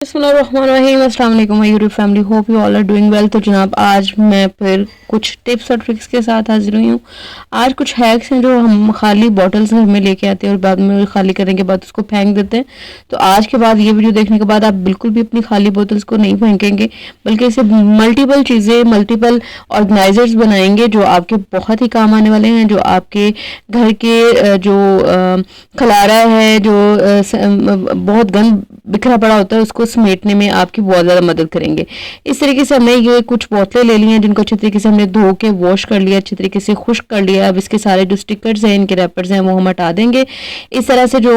बिस्मिल्लाहिर्रहमानिर्रहीम, अस्सलाम वालेकुम my YouTube family, hope you all are doing well. तो जनाब आज मैं फिर कुछ टिप्स और ट्रिक्स के साथ हाजिर हुई हूँ। आज कुछ हैक्स हैं जो हम खाली बॉटल्स घर में लेके आते हैं और बाद में खाली करने के बाद उसको फेंक देते हैं। तो आज के बाद ये वीडियो देखने के बाद आप बिल्कुल भी अपनी खाली बोतल्स को नहीं फेंकेंगे, बल्कि इसे मल्टीपल चीज़ें, मल्टीपल ऑर्गेनाइजर्स बनाएंगे जो आपके बहुत ही काम आने वाले हैं, जो आपके घर के जो खलारा है, जो बहुत गंद बिखरा पड़ा होता है, उसको समेटने में आपकी बहुत ज़्यादा मदद करेंगे। इस तरीके से हमने ये कुछ बोतलें ले ली हैं जिनको अच्छे तरीके से हमने धो के वॉश कर लिया, अच्छे तरीके से खुश्क कर लिया। अब इसके सारे जो स्टिकर्स हैं, इनके रैपर्स हैं, वो हम हटा देंगे। इस तरह से जो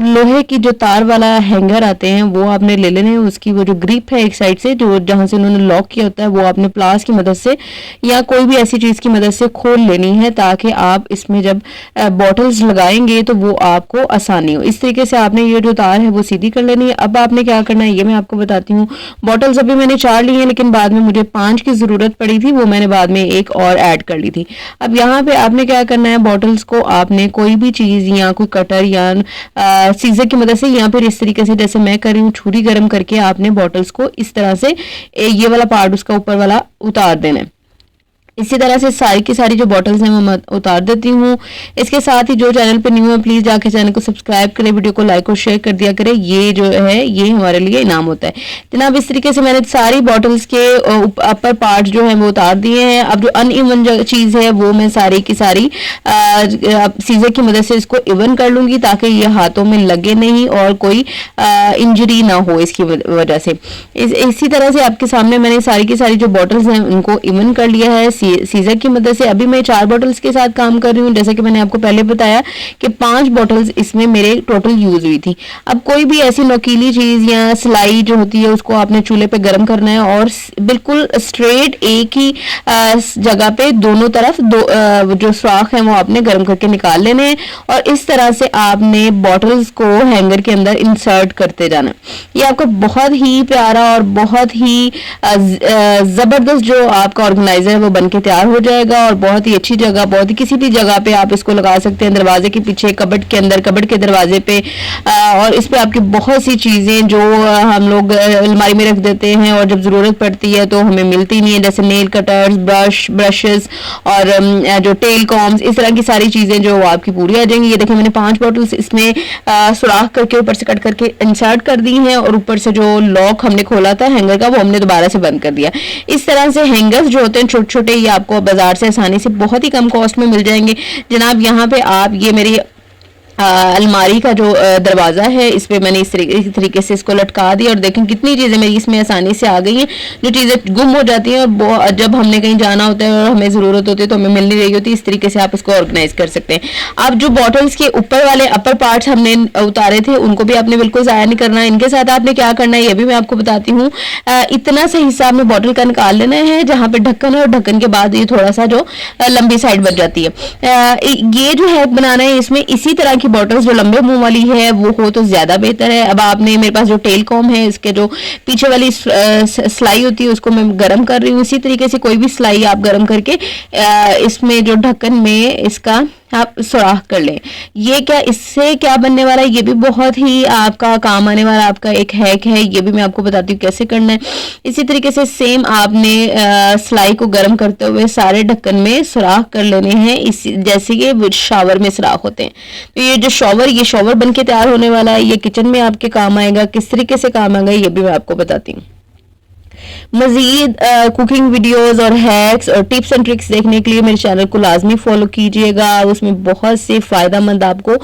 लोहे की जो तार वाला हैंगर आते हैं वो आपने ले लेने हैं। उसकी वो जो ग्रिप है एक साइड से, जो जहाँ से उन्होंने लॉक किया होता है, वो आपने प्लास की मदद से या कोई भी ऐसी चीज़ की मदद से खोल लेनी है, ताकि आप इसमें जब बॉटल्स लगाएंगे तो वो आपको आसानी हो। इस तरीके से आपने ये जो तार है वो सीधी कर लेनी है। अब आपने क्या करना है ये मैं आपको बताती हूँ। बॉटल्स अभी मैंने 4 ली हैं, लेकिन बाद में मुझे 5 की ज़रूरत पड़ी थी, वो मैंने बाद में एक और ऐड कर ली थी। अब यहाँ पे आपने क्या करना है, बॉटल्स को आपने कोई भी चीज़ या कोई कटर या सीजर की मदद से, या फिर इस तरीके से जैसे मैं कर रही हूँ, छुरी गर्म करके आपने बॉटल्स को इस तरह से ये वाला पार्ट उसका ऊपर वाला उतार देना है। इसी तरह से सारी की सारी जो बॉटल्स हैं मैं उतार देती हूँ। इसके साथ ही जो चैनल पे न्यू है प्लीज़ जाके चैनल को सब्सक्राइब करें, वीडियो को लाइक और शेयर कर दिया करें। ये जो है ये हमारे लिए इनाम होता है। जनाब इस तरीके से मैंने सारी बॉटल्स के अपर पार्ट जो है वो उतार दिए हैं। अब जो अनइवन चीज़ है वो मैं सारी की सारी सीजर की मदद से इसको इवन कर लूँगी, ताकि ये हाथों में लगे नहीं और कोई इंजरी ना हो इसकी वजह से। इसी तरह से आपके सामने मैंने सारी की सारी जो बॉटल्स हैं उनको इवन कर लिया है सीजर की मदद से। अभी मैं 4 बॉटल्स के साथ काम कर रही हूँ, जैसे कि मैंने आपको पहले बताया कि 5 बॉटल्स इसमें मेरे टोटल यूज हुई थी। अब कोई भी ऐसी नोकीली चीज या सिलाई जो होती है उसको आपने चूल्हे पे गर्म करना है और बिल्कुल स्ट्रेट एक ही जगह पे दोनों तरफ जो सुराख है वो आपने गर्म करके निकाल लेने हैं, और इस तरह से आपने बॉटल्स को हैंगर के अंदर इंसर्ट करते जाना। ये आपका बहुत ही प्यारा और बहुत ही जबरदस्त जो आपका ऑर्गेनाइजर है वो बनके तैयार हो जाएगा, और बहुत ही अच्छी जगह, बहुत ही किसी भी जगह पे आप इसको लगा सकते हैं। दरवाजे के पीछे, कबर्ड के अंदर, कबर्ड के दरवाजे पे, और इस पे आपकी बहुत सी चीज़ें जो हम लोग अलमारी में रख देते हैं और जब ज़रूरत पड़ती है तो हमें मिलती नहीं है, जैसे नेल कटर्स, ब्रशेस और जो टेल कॉम्स, इस तरह की सारी चीज़ें जो आपकी पूरी आ जाएंगी। ये देखिए मैंने 5 बॉटल्स इसमें सुराख करके ऊपर से कट करके इंसर्ट कर दी हैं, और ऊपर से जो लॉक हमने खोला था हैंगर का वो हमने दोबारा से बंद कर दिया। इस तरह से हैंगर्स जो होते हैं छोटे छोटे, ये आपको बाजार से आसानी से बहुत ही कम कॉस्ट में मिल जाएंगे। जनाब यहाँ पे आप ये मेरी अलमारी का जो दरवाज़ा है इस पर मैंने इस तरीके से इसको लटका दिया, और देखें कितनी चीज़ें मेरी इसमें आसानी से आ गई हैं। जो चीज़ें गुम हो जाती हैं और जब हमने कहीं जाना होता है और हमें ज़रूरत होती है तो हमें मिल नहीं रही होती, इस तरीके से आप इसको ऑर्गेनाइज कर सकते हैं। अब जो बॉटल्स के ऊपर वाले अपर पार्ट्स हमने उतारे थे उनको भी आपने बिल्कुल ज़ाया नहीं करना है। इनके साथ आपने क्या करना है ये भी मैं आपको बताती हूँ। इतना सा हिस्सा आपने बॉटल का निकाल लेना है जहाँ पे ढक्कन है, और ढक्कन के बाद ये थोड़ा सा जो लंबी साइड बच जाती है। ये जो है बनाना है इसमें इसी तरह की बॉटल्स जो लंबे मुंह वाली है वो हो तो ज्यादा बेहतर है। अब आपने, मेरे पास जो टेल कॉम है इसके जो पीछे वाली सिलाई होती है उसको मैं गर्म कर रही हूँ। इसी तरीके से कोई भी सिलाई आप गर्म करके इसमें जो ढक्कन में इसका आप सुराख कर लें। ये क्या, इससे क्या बनने वाला है, ये भी बहुत ही आपका काम आने वाला आपका एक हैक है, ये भी मैं आपको बताती हूँ कैसे करना है। इसी तरीके से सेम आपने सिलाई को गर्म करते हुए सारे ढक्कन में सुराख कर लेने हैं, इस जैसे कि शॉवर में सुराख होते हैं। तो ये जो ये शॉवर बन के तैयार होने वाला है, ये किचन में आपके काम आएगा। किस तरीके से काम आएगा ये भी मैं आपको बताती हूँ। मज़ीद कुकिंग वीडियोस और हैक्स और टिप्स एंड ट्रिक्स देखने के लिए मेरे चैनल को लाजमी फॉलो कीजिएगा, उसमें बहुत से फ़ायदेमंद आपको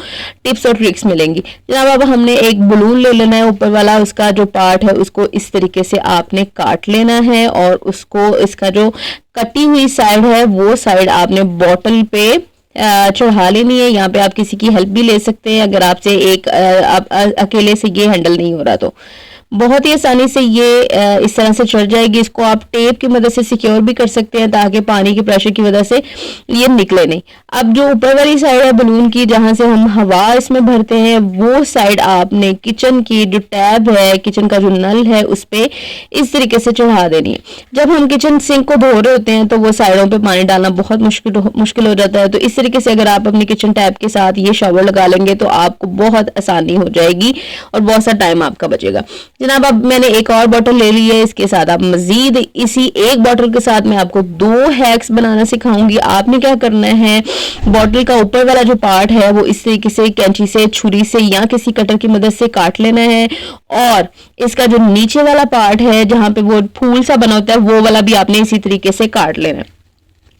टिप्स और ट्रिक्स मिलेंगी। जनाब अब हमने एक बलून ले लेना है, ऊपर वाला उसका जो पार्ट है उसको इस तरीके से आपने काट लेना है, और उसको इसका जो कटी हुई साइड है वो साइड आपने बॉटल पे चढ़ा लेनी है। यहाँ पे आप किसी की हेल्प भी ले सकते हैं अगर आपसे अकेले से ये हैंडल नहीं हो रहा तो। बहुत ही आसानी से ये इस तरह से चढ़ जाएगी। इसको आप टेप की मदद से सिक्योर भी कर सकते हैं ताकि पानी के प्रेशर की वजह से ये निकले नहीं। अब जो ऊपर वाली साइड है बलून की, जहां से हम हवा इसमें भरते हैं, वो साइड आपने किचन की जो टैब है, किचन का जो नल है, उस पर इस तरीके से चढ़ा देनी है। जब हम किचन सिंक को धो रहे होते हैं तो वो साइडों पर पानी डालना बहुत मुश्किल हो जाता है। तो इस तरीके से अगर आप अपनी किचन टैब के साथ ये शॉवर लगा लेंगे तो आपको बहुत आसानी हो जाएगी और बहुत सा टाइम आपका बचेगा। जनाब अब मैंने एक और बॉटल ले ली है, इसके साथ आप मजीद इसी एक बॉटल के साथ मैं आपको 2 हैक्स बनाना सिखाऊंगी। आपने क्या करना है, बॉटल का ऊपर वाला जो पार्ट है वो इस तरीके से कैंची से, छुरी से या किसी कटर की मदद से काट लेना है, और इसका जो नीचे वाला पार्ट है जहां पे वो फूल सा बना होता है वो वाला भी आपने इसी तरीके से काट लेना है।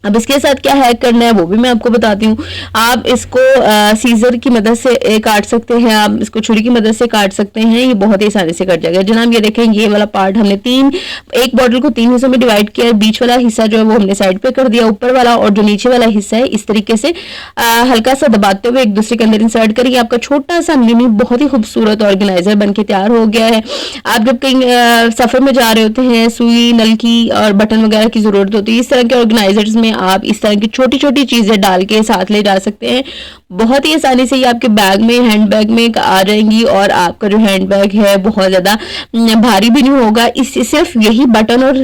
अब इसके साथ क्या हैक करना है वो भी मैं आपको बताती हूँ। आप इसको सीजर की मदद से काट सकते हैं, आप इसको छुरी की मदद से काट सकते हैं, ये बहुत ही आसानी से कट जाएगा। जनाब ये देखें, ये वाला पार्ट हमने एक बॉटल को 3 हिस्सों में डिवाइड किया है। बीच वाला हिस्सा जो है वो हमने साइड पे कर दिया, ऊपर वाला और जो नीचे वाला हिस्सा है इस तरीके से हल्का सा दबाते हुए एक दूसरे के अंदर इंसर्ट करिए। आपका छोटा सा मिनी बहुत ही खूबसूरत ऑर्गेनाइजर बनके तैयार हो गया है। आप जब कहीं सफर में जा रहे होते हैं, सुई, नलकी और बटन वगैरह की जरूरत होती है, इस तरह के ऑर्गेनाइजर्स में आप इस तरह की छोटी छोटी चीजें डाल के साथ ले जा सकते हैं। बहुत ही आसानी से ये आपके बैग में, हैंड बैग में आ जाएंगी और आपका जो हैंड बैग है बहुत ज्यादा भारी भी नहीं होगा। इस सिर्फ यही बटन और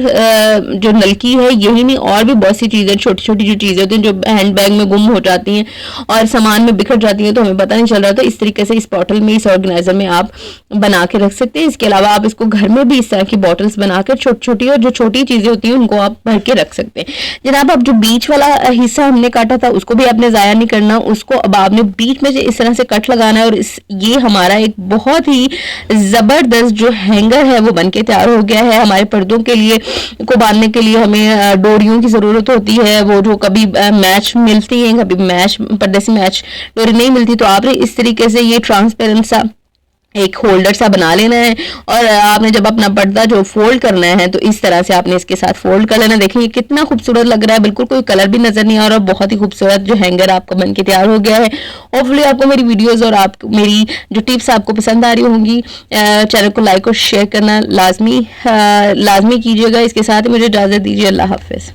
जो नलकी है यही नहीं, और भी बहुत सी चीजें, छोटी छोटी जो चीजें होती हैं जो हैंड बैग में गुम हो जाती हैं और सामान में बिखर जाती हैं तो हमें पता नहीं चल रहा। तो इस तरीके से इस बॉटल में, इस ऑर्गेनाइजर में आप बना के रख सकते हैं। इसके अलावा आप इसको घर में भी इस तरह की बॉटल्स बनाकर छोटी छोटी और जो छोटी चीजें होती हैं उनको आप भर के रख सकते हैं। जनाब अब जो बीच वाला हिस्सा हमने काटा था उसको भी आपने जाया नहीं करना, उसको अब आपने बीच में से इस तरह से कट लगाना है और ये हमारा एक बहुत ही जबरदस्त जो हैंगर है वो बनके तैयार हो गया है। हमारे पर्दों के लिए को बांधने के लिए हमें डोरियों की जरूरत होती है, वो जो कभी मैच मिलती है, कभी मैच पर्दे से मैच डोरी नहीं मिलती, तो आपने इस तरीके से ये ट्रांसपेरेंट सा एक होल्डर सा बना लेना है और आपने जब अपना पर्दा जो फोल्ड करना है तो इस तरह से आपने इसके साथ फोल्ड कर लेना। देखिए कितना खूबसूरत लग रहा है, बिल्कुल कोई कलर भी नजर नहीं आ रहा, बहुत ही खूबसूरत जो हैंगर आपका बन के तैयार हो गया है। होपफुली आपको मेरी वीडियोस और आप मेरी जो टिप्स आपको पसंद आ रही होंगी। चैनल को लाइक और शेयर करना लाजमी कीजिएगा। इसके साथ ही मुझे इजाजत दीजिए। अल्लाह हाफिज।